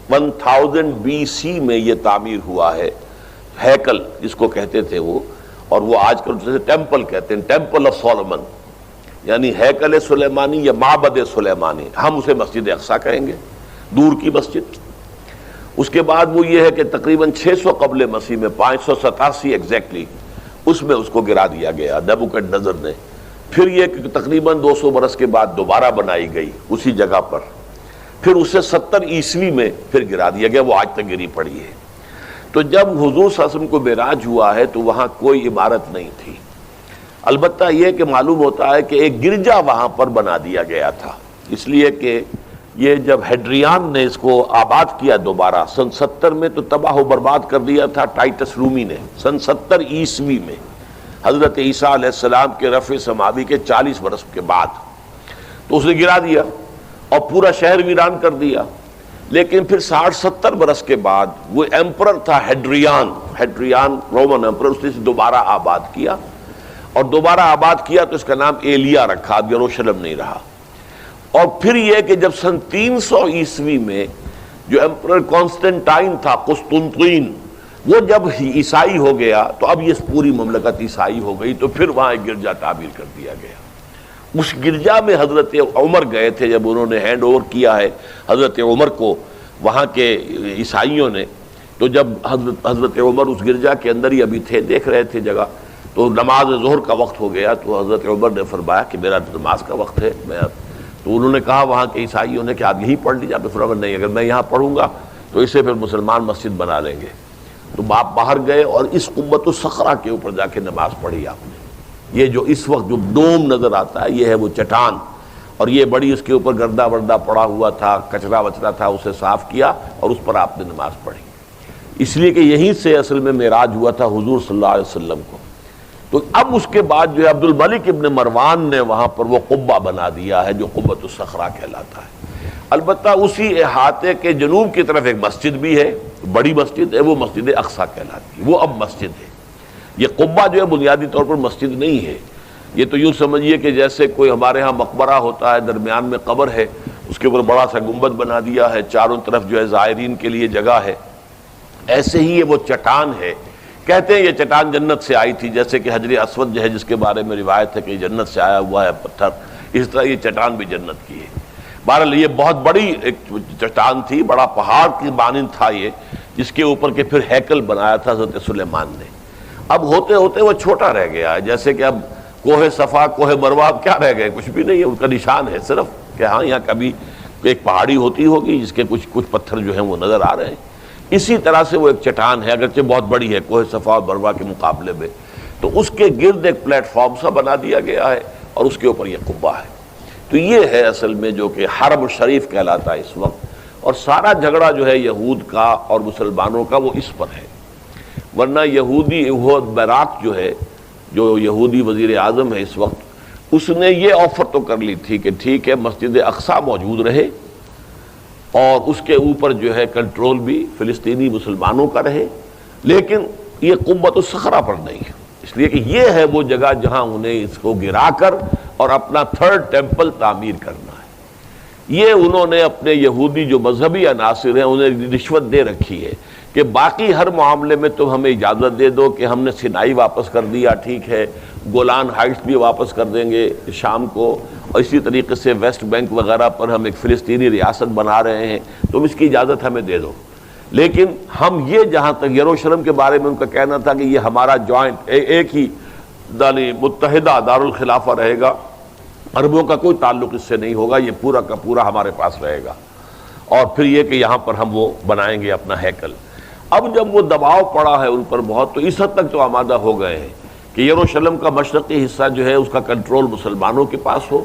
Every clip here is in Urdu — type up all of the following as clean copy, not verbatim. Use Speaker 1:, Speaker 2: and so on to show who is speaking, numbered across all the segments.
Speaker 1: 1000 BC میں یہ تعمیر ہوا ہے، ہیکل جس کو کہتے تھے وہ، اور وہ آج کل جیسے ٹیمپل کہتے ہیں، ٹیمپل آف سولومن، یعنی ہیکل سلیمانی یا معبد سلیمانی، ہم اسے مسجد اقصیٰ کہیں گے، دور کی مسجد۔ اس کے بعد وہ یہ ہے کہ تقریباً 600 قبل مسیح میں 587 ایگزیکٹلی اس میں اس کو گرا دیا گیا نیبوکڈنیزر نے۔ پھر یہ کہ تقریباً 200 برس کے بعد دوبارہ بنائی گئی اسی جگہ پر، پھر اسے 70 عیسوی میں پھر گرا دیا گیا، وہ آج تک گری پڑی ہے۔ تو جب حضور صلی اللہ علیہ وسلم کو معراج ہوا ہے تو وہاں کوئی عمارت نہیں تھی، البتہ یہ کہ معلوم ہوتا ہے کہ ایک گرجا وہاں پر بنا دیا گیا تھا، اس لیے کہ یہ جب ہیڈریان نے اس کو آباد کیا دوبارہ سن 70 میں تو تباہ و برباد کر دیا تھا ٹائٹس رومی نے سن 70 عیسوی میں، حضرت عیسیٰ علیہ السلام کے رفع سماوی کے 40 برس کے بعد، تو اس نے گرا دیا اور پورا شہر ویران کر دیا۔ لیکن پھر 60-70 برس کے بعد وہ ایمپرر تھا ہیڈریان رومن ایمپرر، اس نے دوبارہ آباد کیا، اور دوبارہ آباد کیا تو اس کا نام ایلیا رکھا، اب یروشلم نہیں رہا۔ اور پھر یہ کہ جب سن 300 عیسوی میں جو ایمپرر کانسٹنٹائن تھا قسطنطین، وہ جب عیسائی ہو گیا تو اب یہ پوری مملکت عیسائی ہو گئی، تو پھر وہاں ایک گرجا تعمیر کر دیا گیا۔ اس گرجا میں حضرت عمر گئے تھے، جب انہوں نے ہینڈ اوور کیا ہے حضرت عمر کو وہاں کے عیسائیوں نے، تو جب حضرت عمر اس گرجا کے اندر ہی ابھی تھے، دیکھ رہے تھے جگہ، تو نماز ظہر کا وقت ہو گیا، تو حضرت عمر نے فرمایا کہ میرا نماز کا وقت ہے، تو انہوں نے کہا وہاں کے عیسائیوں نے کہ آپ یہی پڑھ لیجیے، آپ نے فرمایا نہیں، اگر میں یہاں پڑھوں گا تو اسے پھر مسلمان مسجد بنا لیں گے۔ تو آپ باہر گئے اور اس قبۃ الصخرہ کے اوپر جا کے نماز پڑھی آپ نے۔ یہ جو اس وقت جو ڈوم نظر آتا ہے یہ ہے وہ چٹان، اور یہ بڑی اس کے اوپر گردہ وردہ پڑا ہوا تھا، کچرا وچرا تھا، اسے صاف کیا اور اس پر آپ نے نماز پڑھی، اس لیے کہ یہیں سے اصل میں معراج ہوا تھا حضور صلی اللہ علیہ وسلم کو۔ تو اب اس کے بعد جو ہے عبد الملک ابن مروان نے وہاں پر وہ قبہ بنا دیا ہے جو قبۃ الصخرہ کہلاتا ہے۔ البتہ اسی احاطے کے جنوب کی طرف ایک مسجد بھی ہے، بڑی مسجد ہے، وہ مسجد اقصیٰ کہلاتی ہے، وہ اب مسجد ہے۔ یہ قبہ جو ہے بنیادی طور پر مسجد نہیں ہے، یہ تو یوں سمجھیے کہ جیسے کوئی ہمارے ہاں مقبرہ ہوتا ہے، درمیان میں قبر ہے، اس کے اوپر بڑا سا گنبد بنا دیا ہے، چاروں طرف جو ہے زائرین کے لیے جگہ ہے، ایسے ہی یہ وہ چٹان ہے۔ کہتے ہیں یہ چٹان جنت سے آئی تھی، جیسے کہ حجر اسود جو ہے جس کے بارے میں روایت ہے کہ یہ جنت سے آیا ہوا ہے پتھر، اس طرح یہ چٹان بھی جنت کی ہے۔ بہرحال یہ بہت بڑی ایک چٹان تھی، بڑا پہاڑ کی مانند تھا یہ، جس کے اوپر کے پھر ہیکل بنایا تھا حضرت سلیمان نے۔ اب ہوتے ہوتے وہ چھوٹا رہ گیا ہے، جیسے کہ اب کوہ صفا کوہ مروہ اب کیا رہ گئے، کچھ بھی نہیں ہے، ان کا نشان ہے صرف کہ ہاں یہاں کبھی ایک پہاڑی ہوتی ہوگی جس کے کچھ پتھر جو ہیں وہ نظر آ رہے ہیں۔ اسی طرح سے وہ ایک چٹان ہے، اگرچہ بہت بڑی ہے کوہ صفا اور مروہ کے مقابلے میں، تو اس کے گرد ایک پلیٹ فارم سا بنا دیا گیا ہے اور اس کے اوپر یہ قبہ ہے۔ تو یہ ہے اصل میں جو کہ حرم شریف کہلاتا ہے اس وقت، اور سارا جھگڑا جو ہے یہود کا اور مسلمانوں کا وہ اس پر ہے۔ ورنہ یہودی اہود بیراق جو ہے، جو یہودی وزیر اعظم ہے اس وقت، اس نے یہ آفر تو کر لی تھی کہ ٹھیک ہے مسجد اقصیٰ موجود رہے اور اس کے اوپر جو ہے کنٹرول بھی فلسطینی مسلمانوں کا رہے، لیکن یہ قبۃ الصخرہ پر نہیں ہے، اس لیے کہ یہ ہے وہ جگہ جہاں انہیں اس کو گرا کر اور اپنا تھرڈ ٹیمپل تعمیر کرنا ہے۔ یہ انہوں نے اپنے یہودی جو مذہبی عناصر ہیں انہیں رشوت دے رکھی ہے کہ باقی ہر معاملے میں تم ہمیں اجازت دے دو کہ ہم نے سینائی واپس کر دیا، ٹھیک ہے، گولان ہائٹس بھی واپس کر دیں گے شام کو، اور اسی طریقے سے ویسٹ بینک وغیرہ پر ہم ایک فلسطینی ریاست بنا رہے ہیں، تم اس کی اجازت ہمیں دے دو، لیکن ہم یہ جہاں تک یروشلم کے بارے میں ان کا کہنا تھا کہ یہ ہمارا جوائنٹ ایک ہی متحدہ دارالخلافہ رہے گا، عربوں کا کوئی تعلق اس سے نہیں ہوگا، یہ پورا کا پورا ہمارے پاس رہے گا، اور پھر یہ کہ یہاں پر ہم وہ بنائیں گے اپنا ہیکل۔ اب جب وہ دباؤ پڑا ہے ان پر بہت، تو اس حد تک تو آمادہ ہو گئے ہیں کہ یروشلم کا مشرقی حصہ جو ہے اس کا کنٹرول مسلمانوں کے پاس ہو،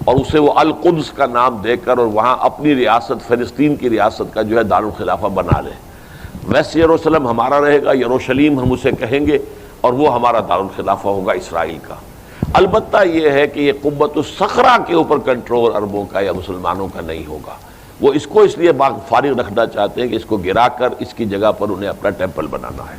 Speaker 1: اور اسے وہ القدس کا نام دے کر اور وہاں اپنی ریاست فلسطین کی ریاست کا جو ہے دارالخلافہ بنا لیں۔ ویسٹ یروشلم ہمارا رہے گا، یروشلیم ہم اسے کہیں گے، اور وہ ہمارا دارالخلافہ ہوگا اسرائیل کا۔ البتہ یہ ہے کہ یہ قبۃ الصخرہ کے اوپر کنٹرول عربوں کا یا مسلمانوں کا نہیں ہوگا، وہ اس کو اس لیے فارغ رکھنا چاہتے ہیں کہ اس کو گرا کر اس کی جگہ پر انہیں اپنا ٹیمپل بنانا ہے۔